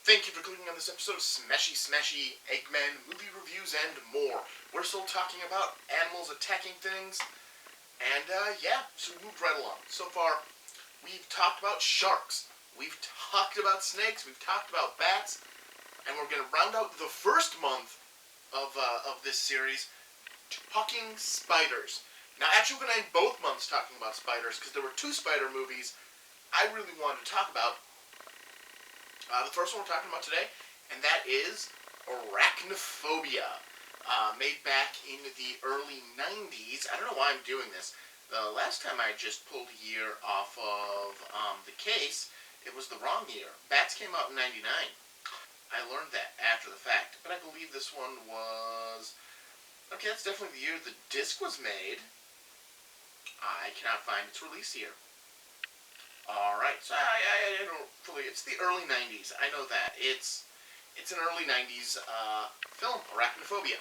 Thank you for clicking on this episode of Smashy Smashy, Eggman, movie reviews, and more. We're still talking about animals attacking things, and so we moved right along. So far, we've talked about sharks, we've talked about snakes, we've talked about bats, and we're going to round out the first month of this series talking spiders. Now, actually, we're going to end both months talking about spiders, because there were two spider movies I really wanted to talk about. The first one we're talking about today, and that is Arachnophobia, made back in the early 90s. I don't know why I'm doing this. The last time I just pulled a year off of the case, it was the wrong year. Bats came out in 99. I learned that after the fact, but I believe this one was... Okay, that's definitely the year the disc was made. I cannot find its release year. Alright, so I don't fully... It's the early 90s. I know that. It's an early 90s film, Arachnophobia.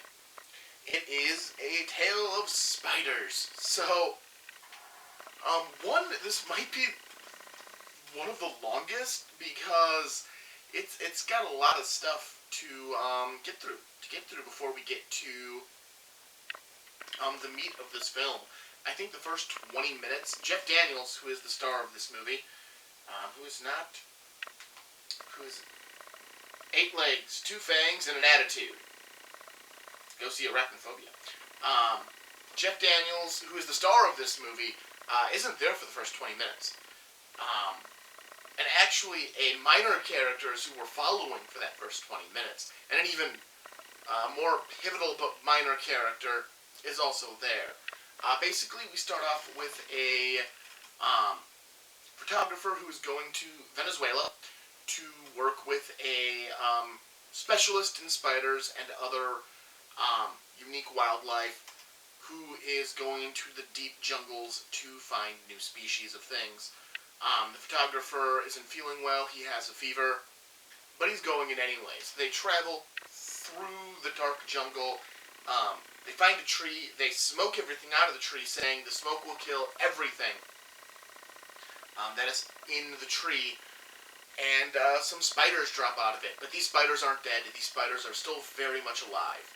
It is a tale of spiders. So, this might be one of the longest because it's got a lot of stuff to get through before we get to the meat of this film. I think the first 20 minutes, Jeff Daniels, who is the star of this movie, who is 8 legs, 2 fangs, and an attitude. Go see Arachnophobia. Jeff Daniels, who is the star of this movie, isn't there for the first 20 minutes. And actually, a minor characters who were following for that first 20 minutes, and an even more pivotal but minor character is also there. Basically, we start off with a photographer who's going to Venezuela to work with a specialist in spiders and other unique wildlife who is going into the deep jungles to find new species of things. The photographer isn't feeling well, he has a fever, but he's going in anyways. They travel through the dark jungle. They find a tree, they smoke everything out of the tree, saying the smoke will kill everything that is in the tree, and some spiders drop out of it. But these spiders aren't dead, these spiders are still very much alive.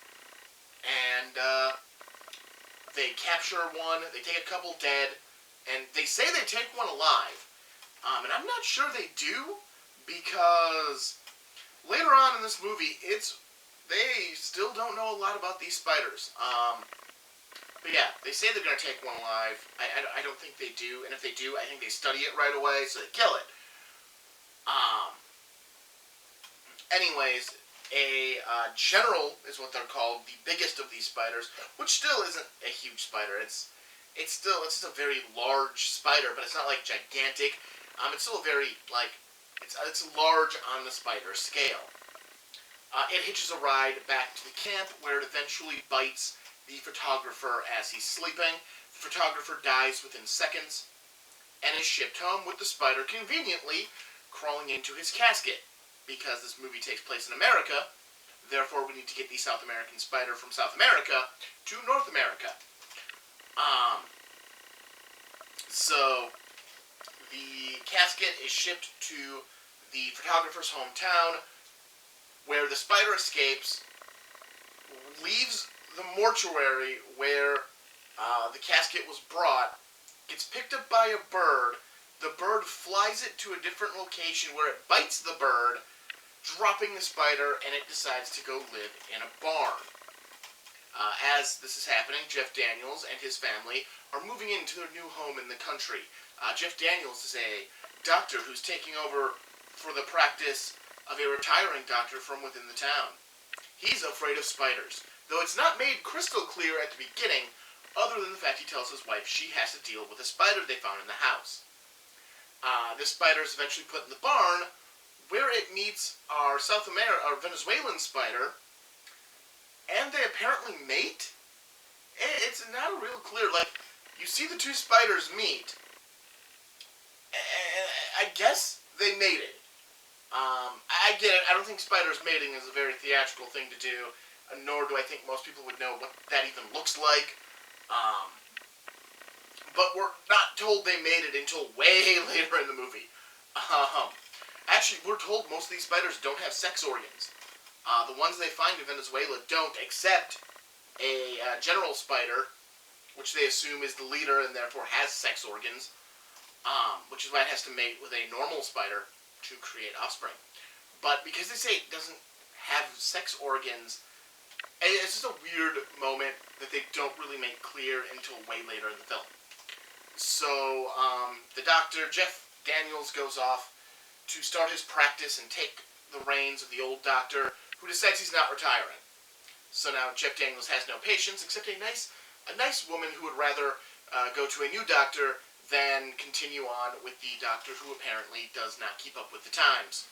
And they capture one, they take a couple dead, and they say they take one alive. And I'm not sure they do, because later on in this movie, they still don't know a lot about these spiders. But yeah, they say they're going to take one alive. I don't think they do. And if they do, I think they study it right away, so they kill it. Anyways, a general is what they're called, the biggest of these spiders, which still isn't a huge spider. It's just a very large spider, but it's not like gigantic. It's still a very, it's large on the spider scale. It hitches a ride back to the camp, where it eventually bites the photographer as he's sleeping. The photographer dies within seconds, and is shipped home with the spider conveniently crawling into his casket. Because this movie takes place in America, therefore we need to get the South American spider from South America to North America. So, the casket is shipped to the photographer's hometown, where the spider escapes, leaves the mortuary where the casket was brought, gets picked up by a bird, the bird flies it to a different location where it bites the bird, dropping the spider, and it decides to go live in a barn. As this is happening, Jeff Daniels and his family are moving into their new home in the country. Jeff Daniels is a doctor who's taking over for the practice of a retiring doctor from within the town. He's afraid of spiders, though it's not made crystal clear at the beginning, other than the fact he tells his wife she has to deal with a spider they found in the house. This spider is eventually put in the barn, where it meets our Venezuelan spider, and they apparently mate? It's not real clear. You see the two spiders meet, and I guess they mated. I get it. I don't think spiders mating is a very theatrical thing to do, nor do I think most people would know what that even looks like. But we're not told they mated until way later in the movie. Actually, we're told most of these spiders don't have sex organs. The ones they find in Venezuela don't, except a general spider, which they assume is the leader and therefore has sex organs, which is why it has to mate with a normal spider to create offspring. But because they say it doesn't have sex organs, it's just a weird moment that they don't really make clear until way later in the film. So, the doctor, Jeff Daniels, goes off to start his practice and take the reins of the old doctor, who decides he's not retiring. So now Jeff Daniels has no patience, except a nice woman who would rather go to a new doctor than continue on with the doctor who apparently does not keep up with the times.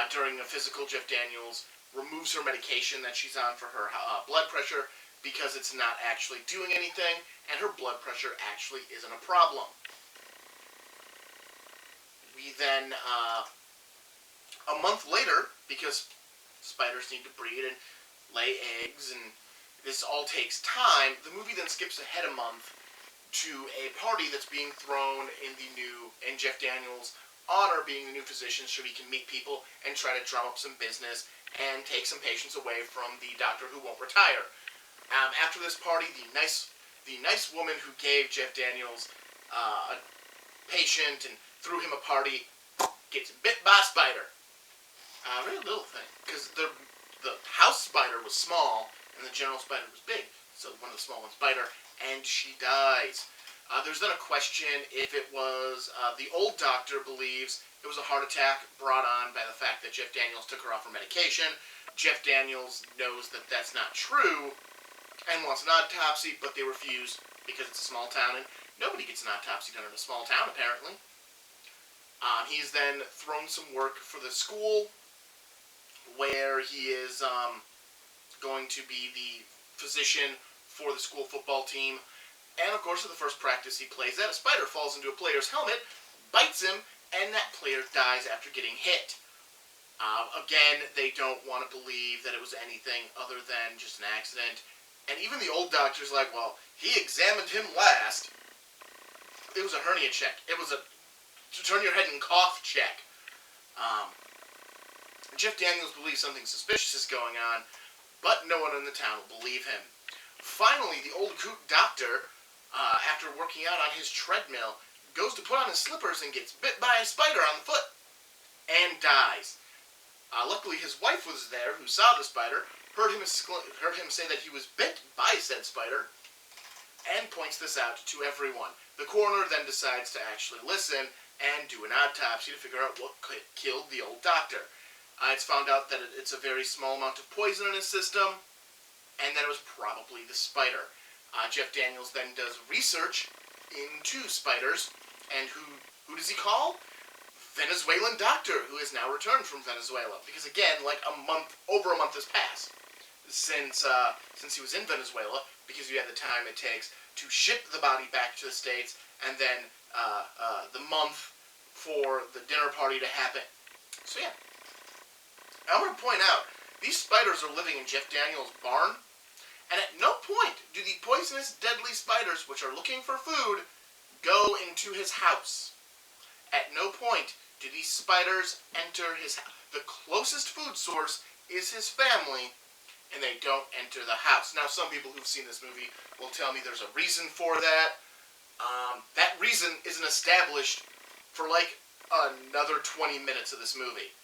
During a physical, Jeff Daniels removes her medication that she's on for her blood pressure because it's not actually doing anything, and her blood pressure actually isn't a problem. We then, a month later, because spiders need to breed and lay eggs, and this all takes time, the movie then skips ahead a month to a party that's being thrown in Jeff Daniels' honor, being the new physician, so he can meet people and try to drum up some business and take some patients away from the doctor who won't retire. After this party, the nice woman who gave Jeff Daniels a patient and threw him a party gets bit by a spider. Very little thing, because the house spider was small and the general spider was big, so one of the small ones bite her, and she dies. There's then a question if it was, the old doctor believes it was a heart attack brought on by the fact that Jeff Daniels took her off her medication. Jeff Daniels knows that that's not true and wants an autopsy, but they refuse because it's a small town, and nobody gets an autopsy done in a small town, apparently. He's then thrown some work for the school, where he is going to be the physician for the school football team. And of course, in the first practice he plays at, a spider falls into a player's helmet, bites him, and that player dies after getting hit. Again, they don't want to believe that it was anything other than just an accident. And even the old doctor's like, well, he examined him last. It was a hernia check. It was a turn your head and cough check. Jeff Daniels believes something suspicious is going on, but no one in the town will believe him. Finally, the old coot doctor, after working out on his treadmill, goes to put on his slippers and gets bit by a spider on the foot and dies. Luckily, his wife was there, who saw the spider, heard him say that he was bit by said spider, and points this out to everyone. The coroner then decides to actually listen and do an autopsy to figure out what killed the old doctor. It's found out that it's a very small amount of poison in his system, and that it was probably the spider. Jeff Daniels then does research into spiders, and who does he call? Venezuelan doctor, who has now returned from Venezuela. Because again, like over a month has passed since he was in Venezuela, because you have the time it takes to ship the body back to the States, and then the month for the dinner party to happen. So yeah. I want to point out, these spiders are living in Jeff Daniels' barn, and at no point do the poisonous, deadly spiders, which are looking for food, go into his house. At no point do these spiders enter his house. The closest food source is his family, and they don't enter the house. Now, some people who've seen this movie will tell me there's a reason for that. That reason isn't established for like another 20 minutes of this movie.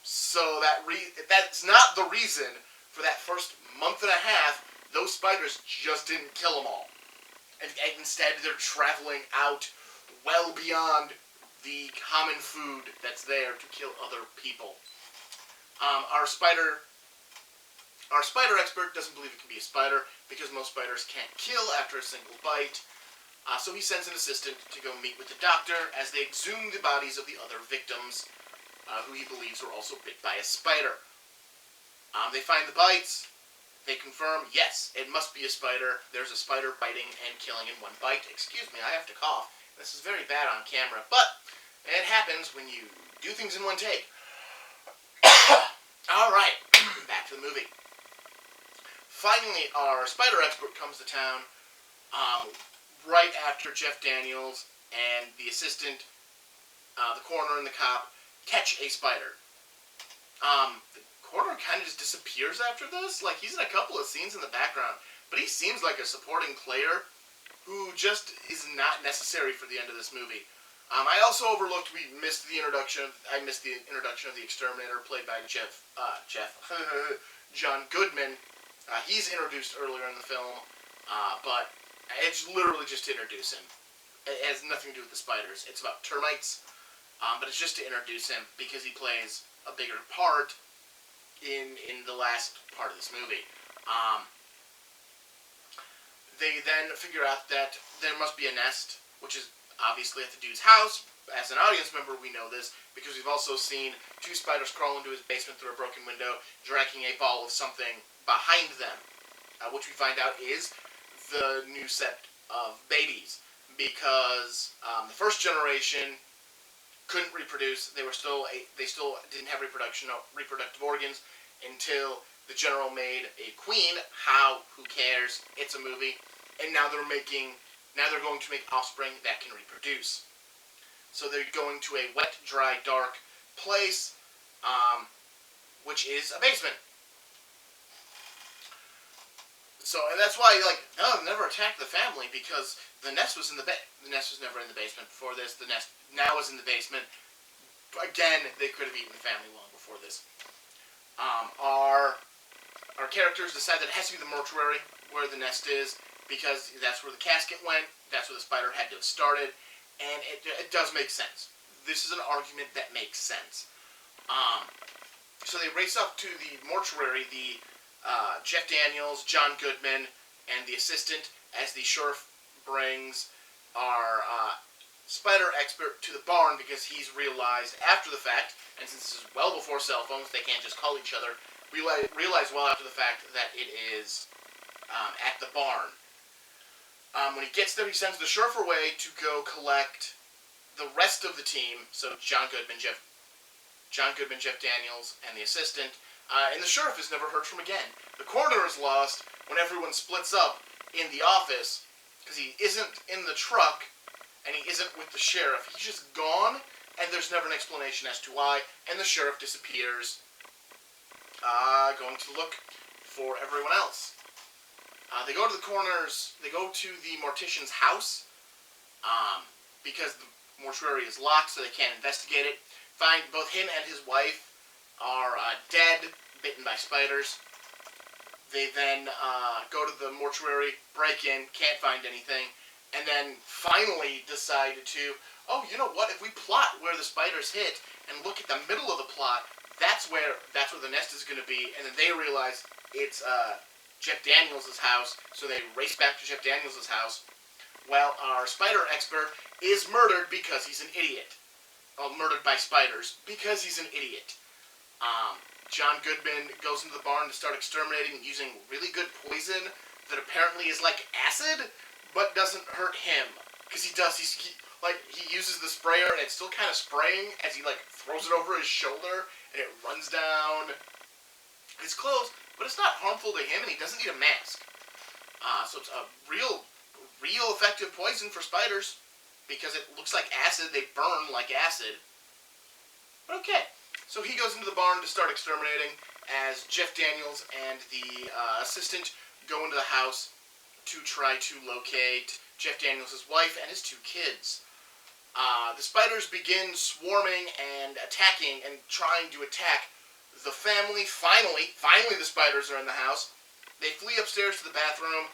So that's not the reason for that first month and a half. Those spiders just didn't kill them all. And instead, they're traveling out well beyond the common food that's there to kill other people. Our spider expert doesn't believe it can be a spider because most spiders can't kill after a single bite. So he sends an assistant to go meet with the doctor as they exhume the bodies of the other victims, who he believes were also bit by a spider. They find the bites. They confirm, yes, it must be a spider. There's a spider biting and killing in one bite. Excuse me, I have to cough. This is very bad on camera, but it happens when you do things in one take. Alright, back to the movie. Finally, our spider expert comes to town right after Jeff Daniels and the assistant the coroner and the cop catch a spider. The coroner kind of just disappears after this. Like, he's in a couple of scenes in the background, but he seems like a supporting player who just is not necessary for the end of this movie. I also overlooked, I missed the introduction of the exterminator, played by John Goodman. He's introduced earlier in the film, but it's literally just to introduce him. It has nothing to do with the spiders. It's about termites, but it's just to introduce him because he plays a bigger part in the last part of this movie. They then figure out that there must be a nest, which is obviously at the dude's house. As an audience member, we know this because we've also seen two spiders crawl into his basement through a broken window, dragging a ball of something behind them, which we find out is the new set of babies, because the first generation couldn't reproduce. They still didn't have reproductive organs until the general made a queen. Who cares? It's a movie. And now they're going to make offspring that can reproduce. So they're going to a wet, dry, dark place, which is a basement. So, and that's why, never attacked the family, because the nest was the nest was never in the basement before this. The nest now is in the basement. Again, they could have eaten the family long before this. Our characters decide that it has to be the mortuary where the nest is, because that's where the casket went, that's where the spider had to have started, and it does make sense. This is an argument that makes sense. So they race up to the mortuary, Jeff Daniels, John Goodman, and the assistant, as the sheriff brings our spider expert to the barn, because he's realized after the fact, and since this is well before cell phones, they can't just call each other, realize well after the fact that it is at the barn. When he gets there, he sends the sheriff away to go collect the rest of the team, so John Goodman, Jeff Daniels, and the assistant, and the sheriff is never heard from again. The coroner is lost when everyone splits up in the office, because he isn't in the truck, and he isn't with the sheriff. He's just gone, and there's never an explanation as to why, and the sheriff disappears, going to look for everyone else. They go to the mortician's house, because the mortuary is locked, so they can't investigate it. Find both him and his wife are dead, bitten by spiders. They then go to the mortuary, break in, can't find anything, and then finally decide to, you know what, if we plot where the spiders hit and look at the middle of the plot, that's where the nest is going to be, and then they realize it's Jeff Daniels' house, so they race back to Jeff Daniels' house. Well, our spider expert is murdered because he's an idiot. Murdered by spiders because he's an idiot. John Goodman goes into the barn to start exterminating using really good poison that apparently is like acid, but doesn't hurt him. Because he uses the sprayer and it's still kind of spraying as he throws it over his shoulder and it runs down his clothes. But it's not harmful to him, and he doesn't need a mask. So it's a real effective poison for spiders, because it looks like acid. They burn like acid. But okay. So he goes into the barn to start exterminating, as Jeff Daniels and the assistant go into the house to try to locate Jeff Daniels' wife and his two kids. The spiders begin swarming and attacking and trying to attack the family. Finally, the spiders are in the house. They flee upstairs to the bathroom.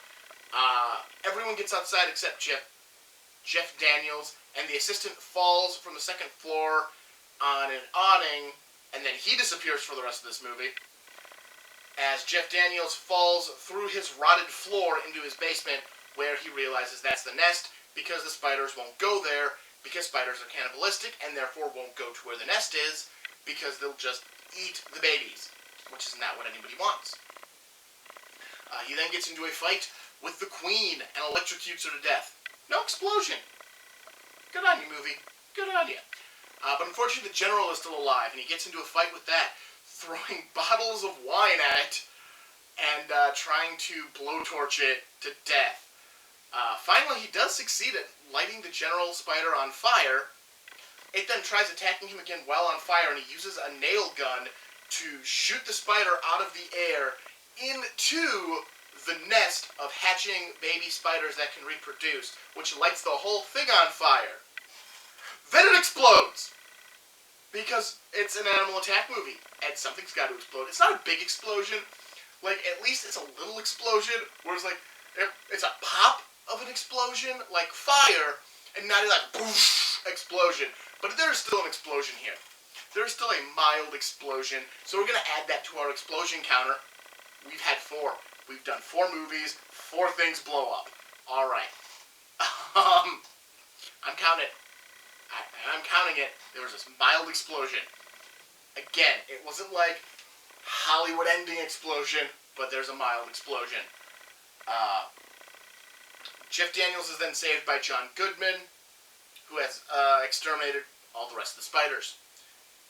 Everyone gets outside except Jeff Daniels, and the assistant falls from the second floor on an awning, and then he disappears for the rest of this movie. As Jeff Daniels falls through his rotted floor into his basement, where he realizes that's the nest, because the spiders won't go there, because spiders are cannibalistic, and therefore won't go to where the nest is, because they'll just eat the babies, which is not what anybody wants. He then gets into a fight with the queen and electrocutes her to death. No explosion. Good on you, movie. Good on you. But unfortunately, the general is still alive, and he gets into a fight with that, throwing bottles of wine at it and trying to blowtorch it to death. Finally, he does succeed at lighting the general spider on fire, It then tries attacking him again while on fire, and he uses a nail gun to shoot the spider out of the air into the nest of hatching baby spiders that can reproduce, which lights the whole thing on fire. Then it explodes! Because it's an animal attack movie, and something's got to explode. It's not a big explosion. Like, at least it's a little explosion, whereas, like, it's a pop of an explosion, like fire, and not like, boof, explosion. But there's still an explosion here. There's still a mild explosion, so we're going to add that to our explosion counter. We've had 4. We've done 4 movies, 4 things blow up. Alright. I'm counting it. I'm counting it. There was this mild explosion. Again, it wasn't like Hollywood ending explosion, but there's a mild explosion. Jeff Daniels is then saved by John Goodman, who has exterminated all the rest of the spiders.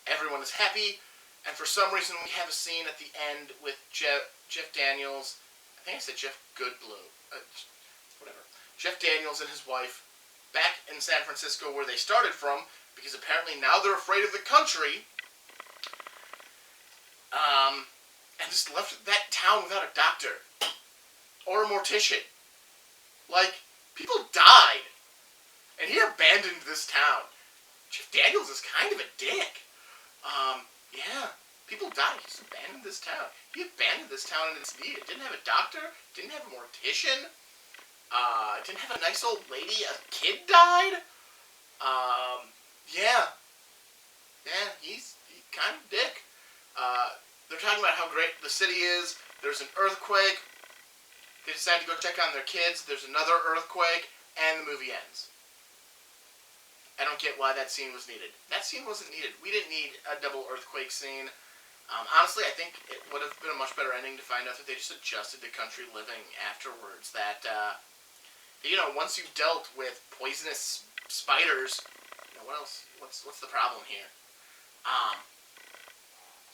Everyone is happy, and for some reason we have a scene at the end with Jeff Daniels. I think I said Jeff Goldblum. Whatever. Jeff Daniels and his wife back in San Francisco, where they started from, because apparently now they're afraid of the country. And just left that town without a doctor or a mortician. Like, people died, and he abandoned this town. Jeff Daniels is kind of a dick. Yeah, people died. He just abandoned this town. He abandoned this town in its need. It didn't have a doctor. Didn't have a mortician. Didn't have a nice old lady. A kid died. Yeah. Yeah, he's kind of a dick. They're talking about how great the city is. There's an earthquake. They decide to go check on their kids. There's another earthquake, and the movie ends. I don't get why that scene was needed. That scene wasn't needed. We didn't need a double earthquake scene. Honestly, I think it would have been a much better ending to find out that they just adjusted to country living afterwards. That, once you've dealt with poisonous spiders, what else? What's the problem here?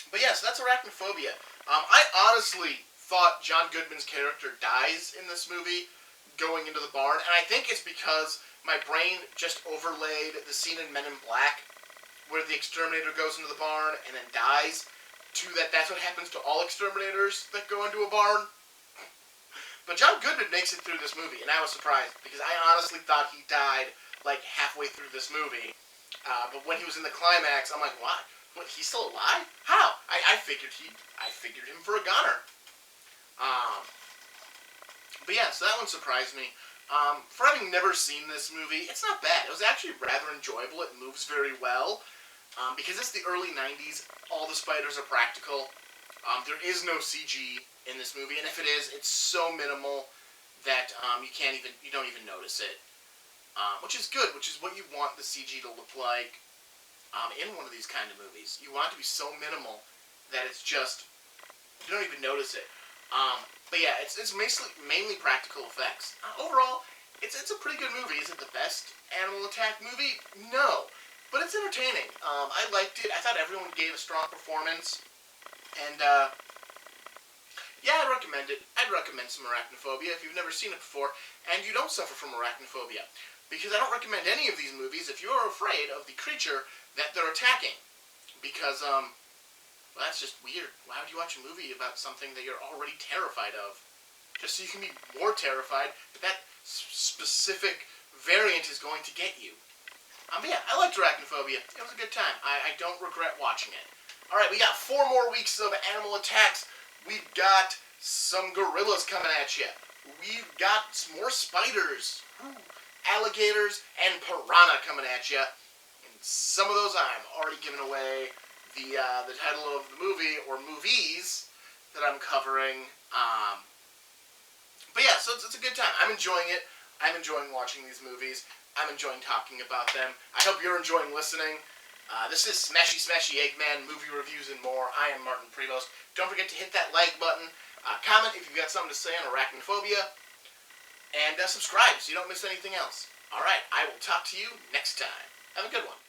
But yeah, so that's Arachnophobia. I honestly thought John Goodman's character dies in this movie going into the barn, and I think it's because my brain just overlaid the scene in Men in Black where the exterminator goes into the barn and then dies to that's what happens to all exterminators that go into a barn. But John Goodman makes it through this movie, and I was surprised because I honestly thought he died like halfway through this movie. But when he was in the climax, I'm like, what? What, he's still alive? How? I figured him for a goner. But yeah, so that one surprised me. For having never seen this movie, it's not bad. It was actually rather enjoyable. It moves very well. Because it's the early 90s, all the spiders are practical. There is no CG in this movie, and if it is, it's so minimal that you don't even notice it. Which is good, which is what you want the CG to look like in one of these kind of movies. You want it to be so minimal that it's just, you don't even notice it. But yeah, it's mainly practical effects. Overall, it's a pretty good movie. Is it the best animal attack movie? No. But it's entertaining. I liked it. I thought everyone gave a strong performance. And, yeah, I'd recommend it. I'd recommend some Arachnophobia if you've never seen it before, and you don't suffer from arachnophobia. Because I don't recommend any of these movies if you are afraid of the creature that they're attacking. Because, well, that's just weird. Why would you watch a movie about something that you're already terrified of? Just so you can be more terrified that that specific variant is going to get you. But yeah, I liked Arachnophobia. It was a good time. I don't regret watching it. Alright, we got 4 more weeks of animal attacks. We've got some gorillas coming at you. We've got some more spiders, alligators, and piranha coming at you. And some of those I'm already giving away the title of the movie, or movies, that I'm covering. But yeah, so it's a good time. I'm enjoying it. I'm enjoying watching these movies. I'm enjoying talking about them. I hope you're enjoying listening. This is Smashy Smashy Eggman, movie reviews and more. I am Martin Prevost. Don't forget to hit that like button. Comment if you've got something to say on Arachnophobia. And subscribe so you don't miss anything else. Alright, I will talk to you next time. Have a good one.